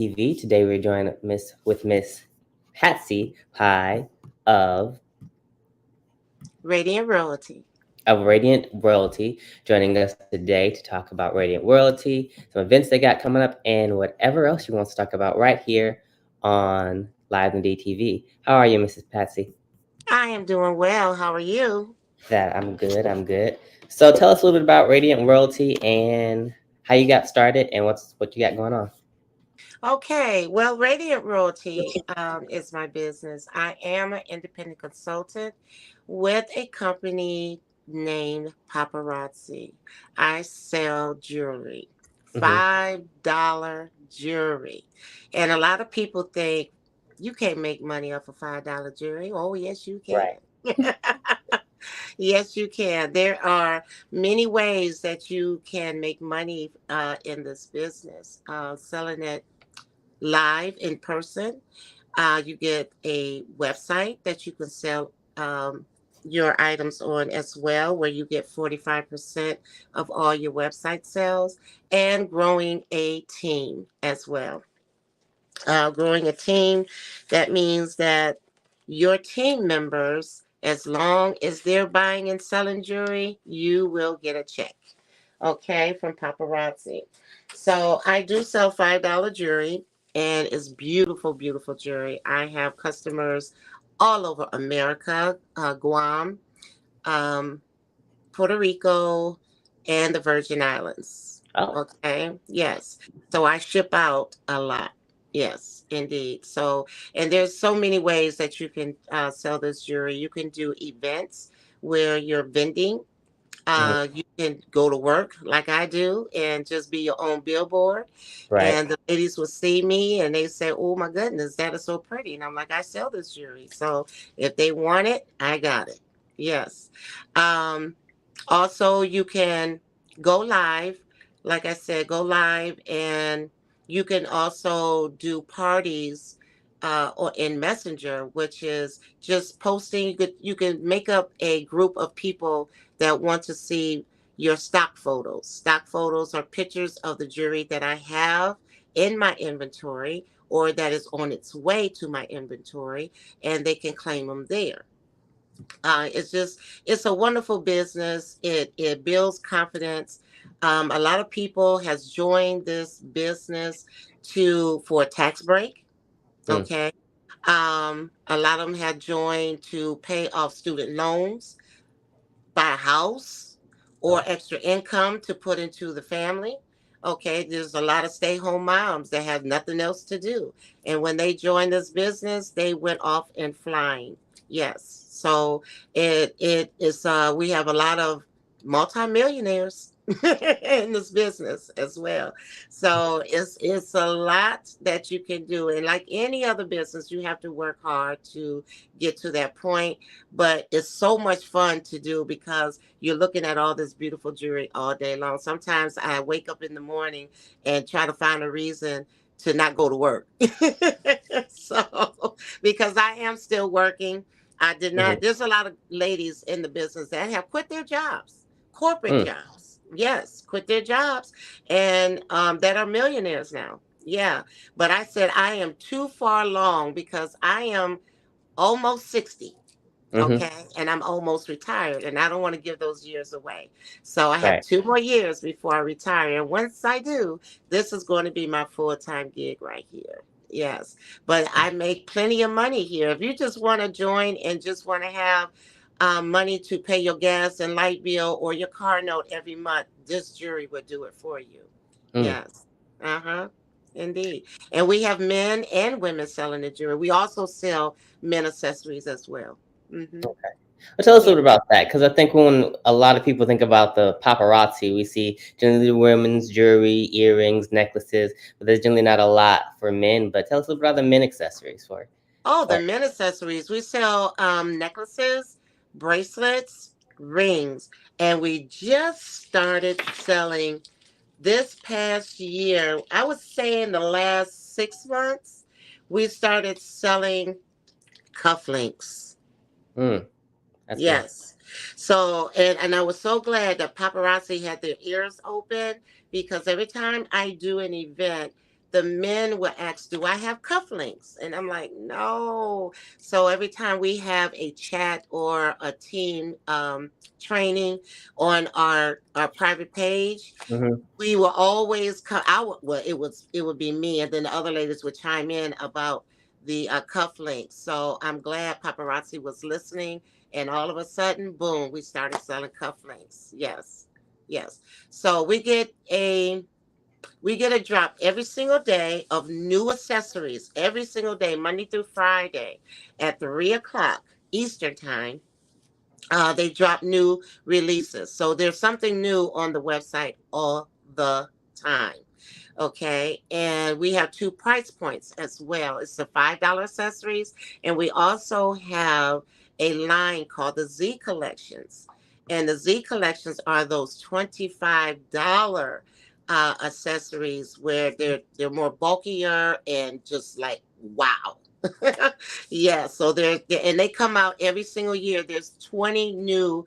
TV. Today we're joined with Miss Patsy Pye of Radiant Royalty. Radiant Royalty, joining us today to talk about Radiant Royalty, some events they got coming up, and whatever else you want to talk about right here on Live and DTV. How are you, Mrs. Patsy? I am doing well. How are you? That I'm good. I'm good. So tell us a little bit about Radiant Royalty and how you got started and what you got going on. Okay, well, Radiant Royalty is my business. I am an independent consultant with a company named Paparazzi. I sell jewelry, Hmm. $5 jewelry. And a lot of people think you can't make money off of $5 jewelry. Oh, yes, you Right. can. Yes, you can. There are many ways that you can make money in this business. Selling it live in person. You get a website that you can sell your items on as well, where you get 45% of all your website sales, and growing a team as well. Growing a team, that means that your team members, as long as they're buying and selling jewelry, you will get a check. Okay, from paparazzi. So I do sell $5 jewelry, and it's beautiful, beautiful jewelry. I have customers all over America, Guam, um, Puerto Rico, and the Virgin Islands. Oh. Okay, yes. So I ship out a lot. Yes, indeed. So, and there's so many ways that you can sell this jewelry. You can do events where you're vending. Hmm. You can go to work like I do and just be your own billboard. Right. And the ladies will see me and they say, "Oh my goodness, that is so pretty." And I'm like, "I sell this jewelry. So if they want it, I got it." Yes. Um, Also, you can go live. Like I said, go live, and you can also do parties or in Messenger, which is just posting. You can make up a group of people that want to see your stock photos. Stock photos are pictures of the jewelry that I have in my inventory or that is on its way to my inventory, and they can claim them there. It's a wonderful business. It builds confidence. A lot of people has joined this business to for a tax break. Mm. Okay. A lot of them have joined to pay off student loans, buy a house, or Oh. extra income to put into the family. Okay, there's a lot of stay-home moms that have nothing else to do. And when they joined this business, they went off and flying. Yes. So it is we have a lot of multimillionaires in this business as well. So it's a lot that you can do. And like any other business, you have to work hard to get to that point, but it's so much fun to do because you're looking at all this beautiful jewelry all day long. Sometimes I wake up in the morning and try to find a reason to not go to work. So, because I am still working, I did not, Hmm. there's a lot of ladies in the business that have quit their jobs, corporate Mm. jobs. Yes, quit their jobs and that are millionaires now. Yeah. But I said I am too far along because I am almost 60. Hmm. Okay. And I'm almost retired and I don't want to give those years away. So I have Right. 2 more years before I retire. And once I do, this is going to be my full time gig right here. Yes. But I make plenty of money here. If you just want to join and just want to have money to pay your gas and light bill or your car note every month, this jury would do it for you. Mm. Yes. Uh huh. Indeed. And we have men and women selling the jewelry. We also sell men accessories as well. Mm-hmm. Okay. Well, tell us a Yeah. little about that, because I think when a lot of people think about the paparazzi, we see generally women's jewelry, earrings, necklaces, but there's generally not a lot for men. But tell us a little about the men accessories for. Oh, the men accessories. We sell necklaces, bracelets, rings, and we just started selling this past year. I would say in the last 6 months, we started selling cufflinks. Mm, that's good. Yes. So, and I was so glad that paparazzi had their ears open because every time I do an event, the men will ask, do I have cufflinks? And I'm like, no. So every time we have a chat or a team training on our private page, Hmm. we will always come out. Well, it would be me, and then the other ladies would chime in about the cufflinks. So I'm glad paparazzi was listening, and all of a sudden, boom, we started selling cufflinks. Yes, yes. So we get a drop every single day of new accessories every single day, Monday through Friday, at 3 o'clock Eastern time. They drop new releases. So there's something new on the website all the time. Okay. And we have two price points as well. It's the $5 accessories. And we also have a line called the Z collections. And the Z collections are those $25 accessories where they're more bulkier and just like wow. Yeah, so and they come out every single year. There's 20 new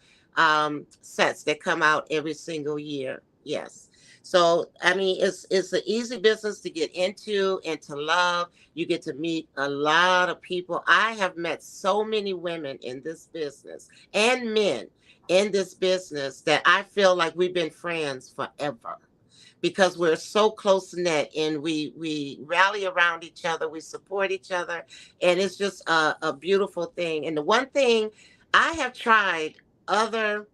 sets that come out every single year. Yes. So I mean, it's an easy business to get into and to love. You get to meet a lot of people. I have met so many women in this business and men in this business that I feel like we've been friends forever because we're so close knit and we rally around each other, we support each other, and it's just a beautiful thing. And the one thing I have tried other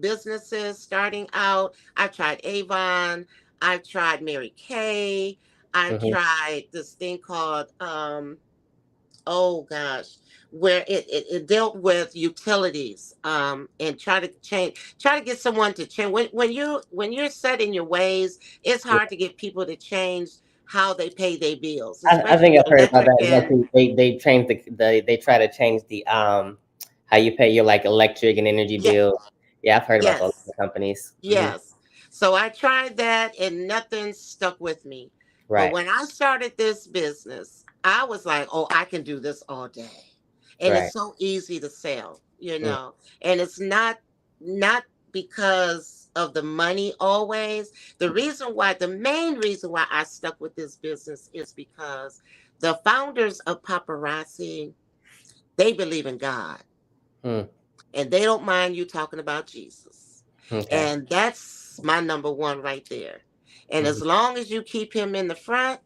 businesses starting out, I've tried Avon, I've tried Mary Kay, I've Hmm. tried this thing called oh gosh, where it dealt with utilities and try to get someone to change when you're set in your ways, it's Yeah. hard to get people to change how they pay their bills, I especially think I've the heard about electric that. and Exactly. They change they try to change the how you pay your like electric and energy yeah, bill. Yeah, I've heard about those yes, companies. Hmm. yes. So I tried that and nothing stuck with me. But Right. when I started this business, I was like, oh, I can do this all day. And it's Right. so easy to sell, you Mm. know. And it's not because of the money always. The main reason why I stuck with this business is because the founders of paparazzi, they believe in God Mm. and they don't mind you talking about Jesus. Okay. And that's my number one right there. And Hmm. as long as you keep him in the front,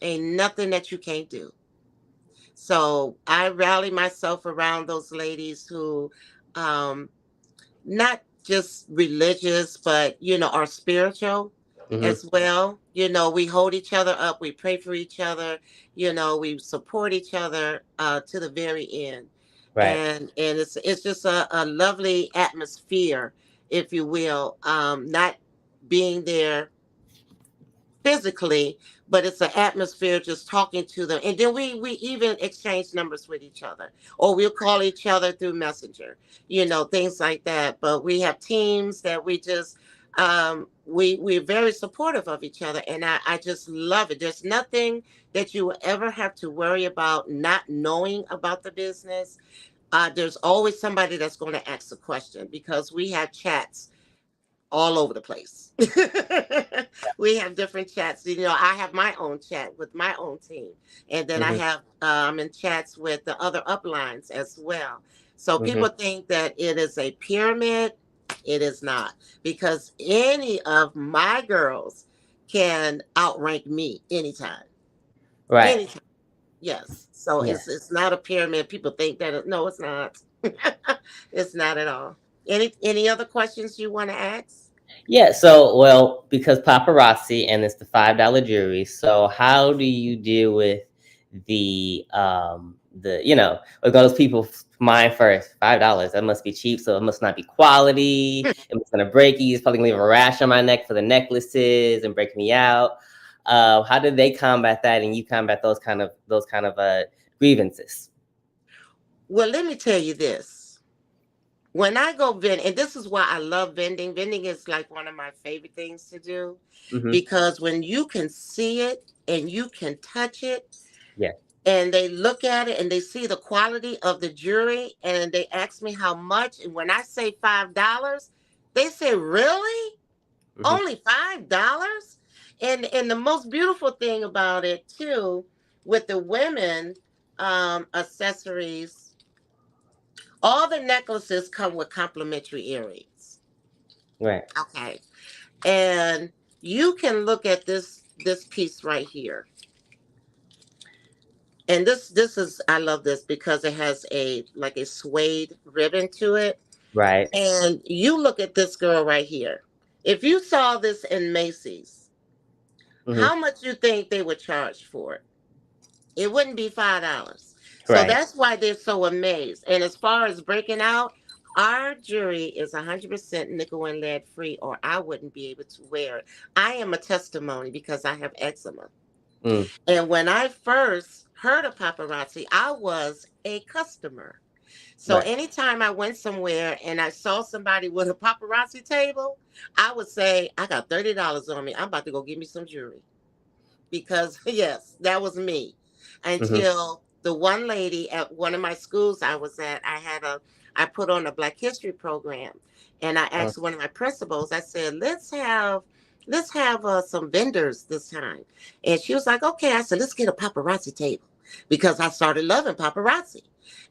ain't nothing that you can't do. So I rally myself around those ladies who um not just religious, but are spiritual Hmm. as well. We hold each other up, we pray for each other, we support each other to the very end. Right. And it's just a lovely atmosphere, if you will. Not being there physically, but it's an atmosphere just talking to them. And then we even exchange numbers with each other, or we'll call each other through Messenger, things like that. But we have teams that we just we're very supportive of each other, and I just love it. There's nothing that you will ever have to worry about not knowing about the business. There's always somebody that's going to ask a question because we have chats all over the place. We have different chats. I have my own chat with my own team, and then I Hmm. have in chats with the other uplines as well. So Hmm. people think that it is a pyramid. It is not, because any of my girls can outrank me anytime. Right. Anytime. Yes. So Yeah. it's not a pyramid. People think that no, it's not. It's not at all. Any other questions you want to ask? Yeah. So, well, because paparazzi and it's the $5 jewelry. So, how do you deal with with those people mind first $5? That must be cheap. So it must not be quality. It must gonna break you. It's probably gonna leave a rash on my neck for the necklaces and break me out. How did they combat that, and you combat those kind of grievances? Well, let me tell you this. When I go vend, and this is why I love vending. Vending is like one of my favorite things to do Hmm. because when you can see it and you can touch it, Yeah. and they look at it and they see the quality of the jewelry and they ask me how much, and when I say $5, they say, "Really? Hmm. Only $5?" And the most beautiful thing about it too, with the women accessories, all the necklaces come with complimentary earrings. Right. Okay. And you can look at this piece right here. And this is, I love this because it has a like a suede ribbon to it. Right. And you look at this girl right here. If you saw this in Macy's, Hmm. how much you think they would charge for it? It wouldn't be $5. So Right. that's why they're so amazed. And as far as breaking out, our jewelry is 100% nickel and lead free, or I wouldn't be able to wear it. I am a testimony because I have eczema. Mm. And when I first heard of paparazzi, I was a customer. So Right. anytime I went somewhere and I saw somebody with a paparazzi table, I would say, I got $30 on me. I'm about to go get me some jewelry. Because, yes, that was me. Hmm. Until the one lady at one of my schools I was at, I put on a Black History program. And I Uh, asked one of my principals, I said, let's have some vendors this time. And she was like, okay. I said, let's get a paparazzi table because I started loving paparazzi.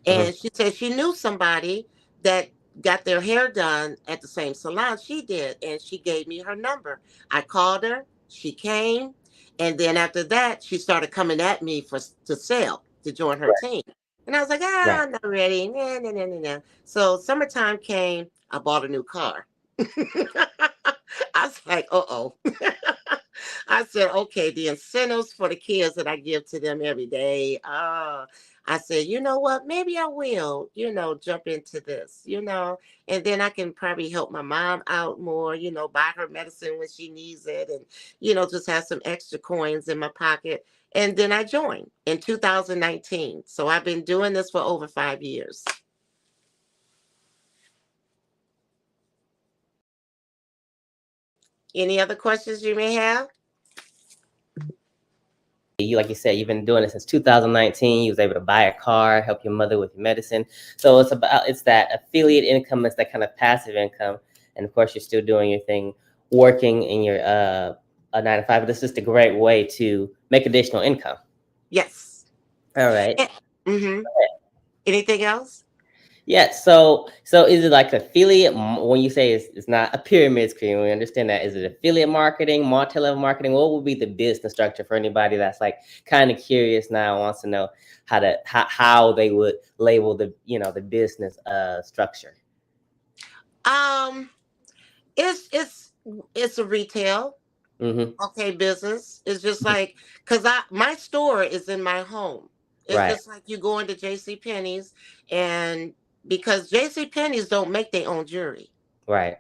mhm. And she said she knew somebody that got their hair done at the same salon she did. And she gave me her number. I called her. She came. And then after that, she started coming at me for to sell to join her Right. team. And I was like, Right. I'm not ready. Nah, nah, nah, nah, nah. So summertime came. I bought a new car. I was like, uh-oh. I said, okay, the incentives for the kids that I give to them every day. I said, you know what? Maybe I will, jump into this, and then I can probably help my mom out more, buy her medicine when she needs it and, just have some extra coins in my pocket. And then I joined in 2019. So I've been doing this for over 5 years. Any other questions you may have? You, like you said, you've been doing it since 2019. You was able to buy a car, help your mother with your medicine. So it's that affiliate income, it's that kind of passive income, and of course you're still doing your thing, working in your a 9 to 5. But this is just a great way to make additional income. Yes. All right. Mm-hmm. Anything else? Yeah. So is it like affiliate? When you say it's not a pyramid scheme, we understand that. Is it affiliate marketing, multi-level marketing? What would be the business structure for anybody that's like kind of curious now, wants to know how they would label the business structure? Um, it's a retail, Mm-hmm. okay, business. It's just like, because my store is in my home. It's Right. just like you go into J.C. Penney's, and because J.C. Penney's don't make their own jewelry. Right.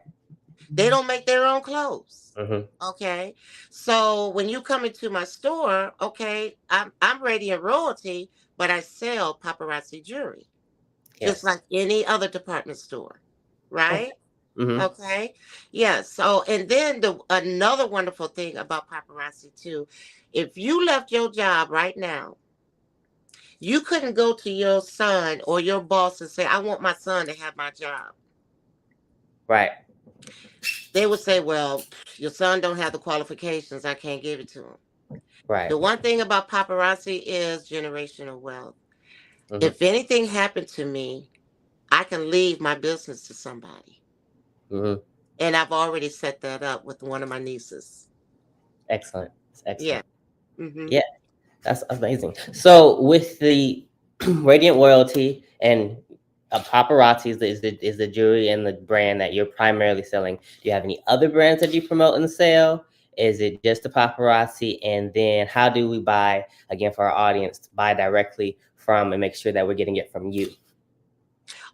They don't make their own clothes. Mm-hmm. Okay. So when you come into my store, okay, I'm Radiant Royalty, but I sell paparazzi jewelry, just Yes. like any other department store. Okay. Right? Mm-hmm. Okay. Yes. So, and then the another wonderful thing about paparazzi too, if you left your job right now, you couldn't go to your son or your boss and say, I want my son to have my job. Right. They would say, well, your son don't have the qualifications. I can't give it to him. Right. The one thing about paparazzi is generational wealth. Mm-hmm. If anything happened to me, I can leave my business to somebody. Mm-hmm. And I've already set that up with one of my nieces. Excellent. It's Yeah. excellent. Mm-hmm. Yeah. That's amazing. So with the Radiant Royalty and Paparazzi is the jewelry and the brand that you're primarily selling. Do you have any other brands that you promote and sell? Is it just the Paparazzi? And then how do we buy, again, for our audience, to buy directly from and make sure that we're getting it from you?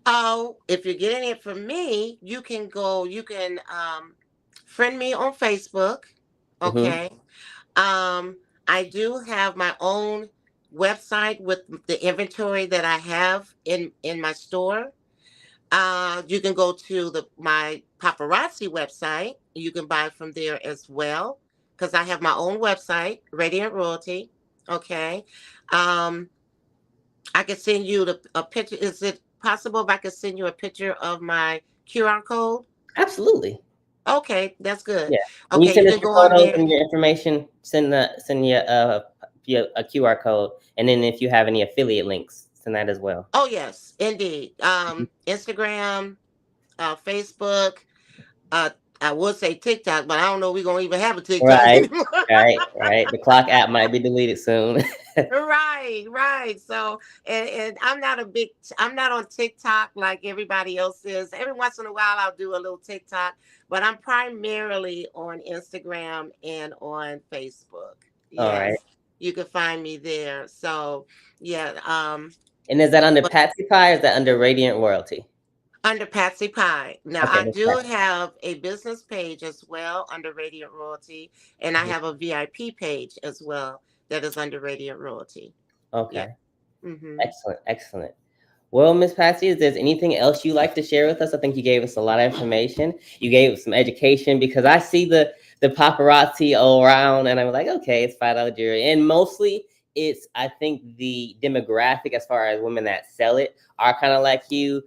Oh, if you're getting it from me, you can friend me on Facebook. Mm-hmm. Okay. I do have my own website with the inventory that I have in my store. You can go to the my paparazzi website. You can buy from there as well because I have my own website, Radiant Royalty. Okay. Um, I can send you a picture. Is it possible if I could send you a picture of my QR code? Absolutely. Okay, that's good. Yeah. When you Okay, you send us can your go on photos there. and your information, send your a QR code, and then if you have any affiliate links, send that as well. Oh yes, indeed. Instagram, Facebook. Uh, I would say TikTok, but I don't know if we're gonna even have a TikTok Right, anymore. right. The clock app might be deleted soon. Right, right. So, and I'm not on TikTok like everybody else is. Every once in a while, I'll do a little TikTok, but I'm primarily on Instagram and on Facebook. All right. Yes, you can find me there. So, yeah, And is that under but Patsy Pie or is that under Radiant Royalty? under Patsy Pie. Now, Okay, I that's do Patsy. have a business page as well under Radiant Royalty, and I Mhm. have a VIP page as well that is under Radiant Royalty. Yeah. Okay, Mm-hmm. excellent, excellent. Well, Miss Patsy, is there anything else you like to share with us? I think you gave us a lot of information. You gave us some education because I see the paparazzi all around, and I'm like, okay, it's $5 jewelry, and mostly it's I think the demographic as far as women that sell it are kind of like you,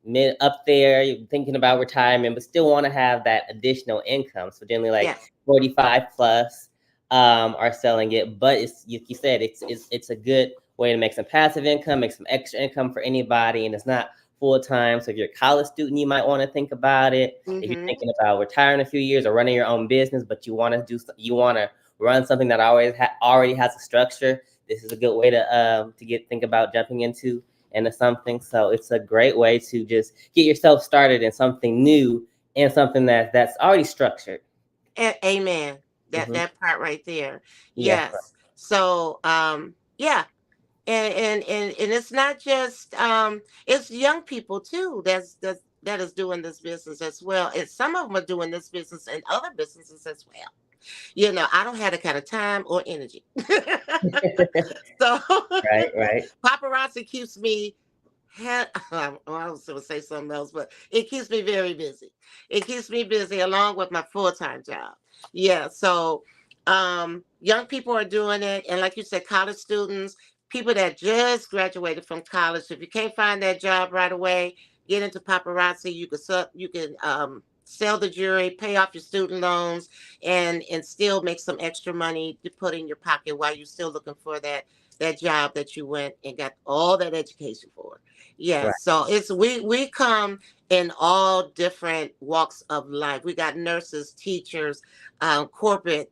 mid up there, you're thinking about retirement, but still want to have that additional income. So generally, like Yes. 45 plus are selling it, but it's like you said, it's a good way to make some passive income, make some extra income for anybody, and it's not full time. So if you're a college student, you might want to think about it. If you're Mm-hmm. thinking about retiring in a few years or running your own business, but you want to run something that already has a structure, this is a good way to think about jumping into something. So it's a great way to just get yourself started in something new and something that's already structured. Amen. That Hmm. that part right there. Yes, Yes. So yeah. And it's not just it's young people too that is doing this business as well. And some of them are doing this business and other businesses as well. You know, I don't have the kind of time or energy. So right, right, paparazzi keeps me I was going to say something else, but it keeps me very busy. It keeps me busy along with my full-time job. Yeah. So, young people are doing it. And like you said, college students, people that just graduated from college. If you can't find that job right away, get into paparazzi. You can, sell the jewelry, pay off your student loans, and still make some extra money to put in your pocket while you're still looking for that job that you went and got all that education for. right, Yes, so it's we come in all different walks of life. We got nurses, teachers, corporate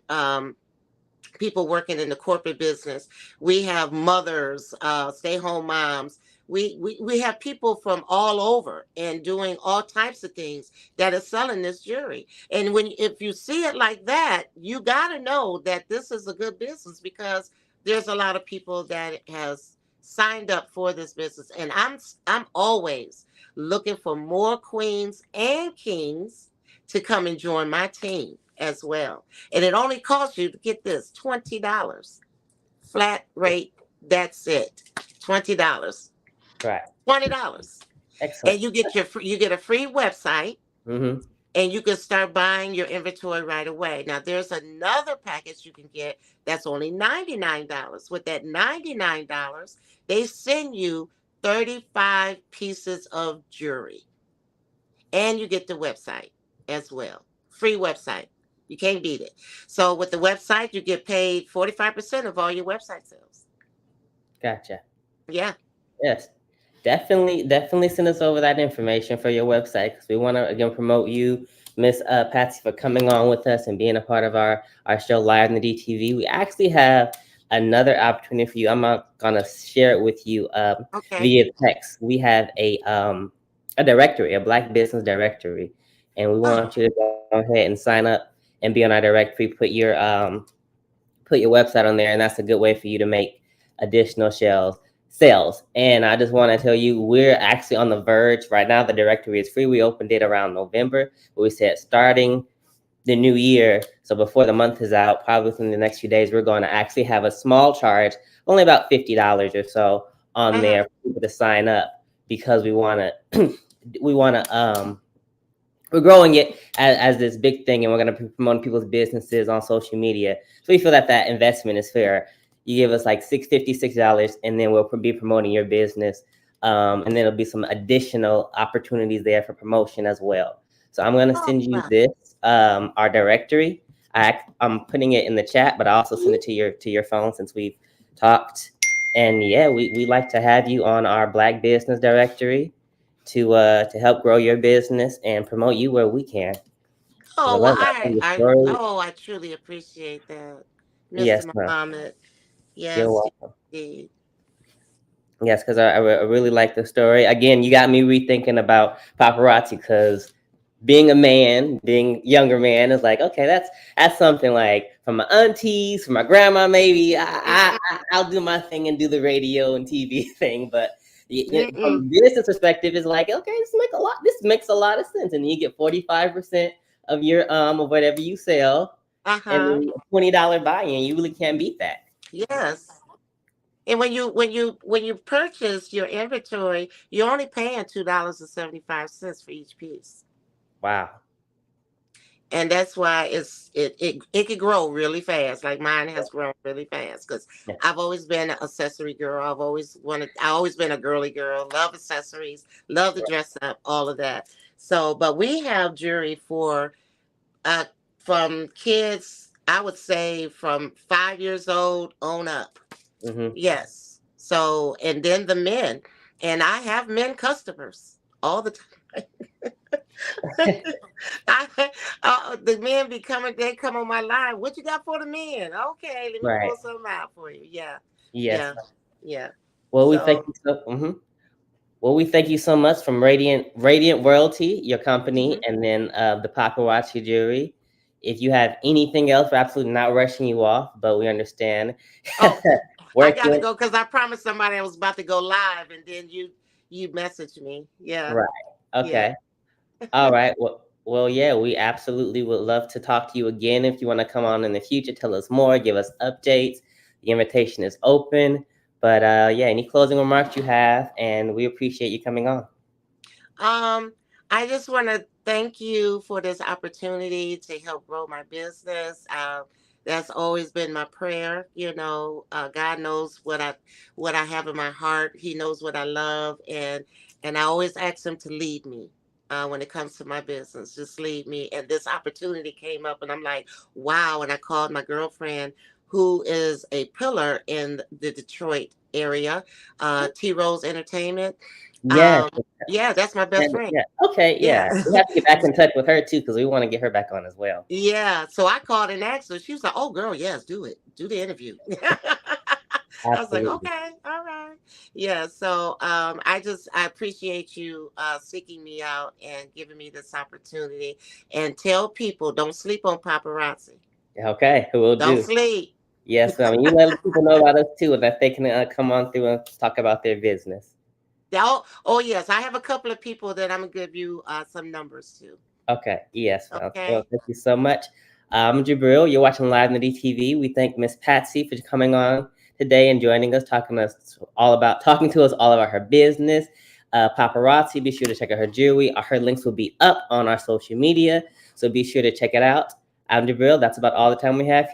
people working in the corporate business. We have mothers, stay home moms. We have people from all over and doing all types of things that are selling this jewelry. And when if you see it like that, you got to know that this is a good business because there's a lot of people that has signed up for this business. And I'm always looking for more queens and kings to come and join my team as well. And it only costs you to get this $20 flat rate. That's it, $20, right. $20, Excellent. and you get a free website, Hmm. and you can start buying your inventory right away. Now there's another package you can get that's only $99. With that $99, they send you 35 pieces of jewelry and you get the website as well. Free website. You can't beat it. So with the website, you get paid 45% of all your website sales. Gotcha. Yeah. Yes, definitely send us over that information for your website because we want to again promote you, Miss Patsy, for coming on with us and being a part of our show live in the DTV. We actually have another opportunity for you. I'm not gonna share it with you Okay. via text. We have a directory, a Black business directory, and we Oh. want you to go ahead and sign up and be on our directory. Put your website on there, and that's a good way for you to make additional sales. And I just want to tell you, we're actually on the verge right now. The directory is free. We opened it around November, but we said starting the new year, so before the month is out, probably within the next few days, we're going to actually have a small charge, only about $50 or so, on Uh-huh. there for people to sign up because we want to we want to we're growing it as this big thing, and we're going to be promoting people's businesses on social media. So we feel that investment is fair. You give us like $656, and then we'll be promoting your business, and then there'll be some additional opportunities there for promotion as well. So I'm gonna Oh, send you wow. this, our directory. I'm putting it in the chat, but I also send it to your phone since we've talked. And yeah, we like to have you on our Black Business Directory to help grow your business and promote you where we can. Because I Oh, well, love that from your story. I truly appreciate that, Yes, Mr. ma'am. Muhammad. You're Yes, welcome. indeed. Yes, because I really like the story. Again, you got me rethinking about paparazzi because being a man, being younger man, is like, okay, that's something like from my aunties, from my grandma, maybe. I'll do my thing and do the radio and TV thing, but from Mm-mm. a business perspective, it's like, okay, this makes a lot of sense, and you get 45% of your of whatever you sell, and Uh-huh. then $20 buy-in. You really can't beat that. Yes. And when you purchase your inventory, you're only paying $2.75 for each piece. Wow. And that's why it could grow really fast. Like mine has grown really fast because Yeah. I've always been an accessory girl. I always been a girly girl. Love accessories, love to dress up, all of that. So, but we have jewelry for uh from kids. I would say from 5 years old on up. Hmm. Yes. So, and then the men, and I have men customers all the time. I, the men be coming, they come on my line. What you got for the men? Okay, let me Right. pull something out for you. Yeah, Yes. yeah, yeah. Well, we thank So, you so. Mhm. Well, we thank you so much from Radiant Royalty, your company, mhm. and then the paparazzi jewelry. If you have anything else, we're absolutely not rushing you off, but we understand Oh, I gotta working. go because I promised somebody I was about to go live, and then you messaged me. Yeah, Right. yeah. Okay. All right. Well, yeah, we absolutely would love to talk to you again. If you want to come on in the future, tell us more, give us updates. The invitation is open. But yeah, any closing remarks you have, and we appreciate you coming on. Um, I just want to thank you for this opportunity to help grow my business. That's always been my prayer. God knows what I have in my heart. He knows what I love, and I always ask Him to lead me. When it comes to my business, just lead me. And this opportunity came up, and I'm like, wow. And I called my girlfriend, who is a pillar in the Detroit area, T Rose Entertainment. Yes. Um, yeah, that's my best friend. Yeah. Okay. Yeah. Yeah. We have to get back in touch with her too because we want to get her back on as well. Yeah. So I called and asked her. She was like, "Oh, girl, yes, do it. Do the interview." I was like, Absolutely. "Okay, all right." Yeah. So I appreciate you seeking me out and giving me this opportunity. And tell people, don't sleep on paparazzi. Okay. We'll Don't do. sleep. Yes, ma'am. You let people know about us too, that they can come on through and talk about their business. Oh yes, I have a couple of people that I'm gonna give you some numbers to. Okay. Yes, ma'am. Well, Okay. thank you so much. I'm Jabril. You're watching Live on the DTV. We thank Miss Patsy for coming on today and joining us, talking to us all about her business. Paparazzi. Be sure to check out her jewelry. Her links will be up on our social media, so be sure to check it out. I'm Jabril. That's about all the time we have here.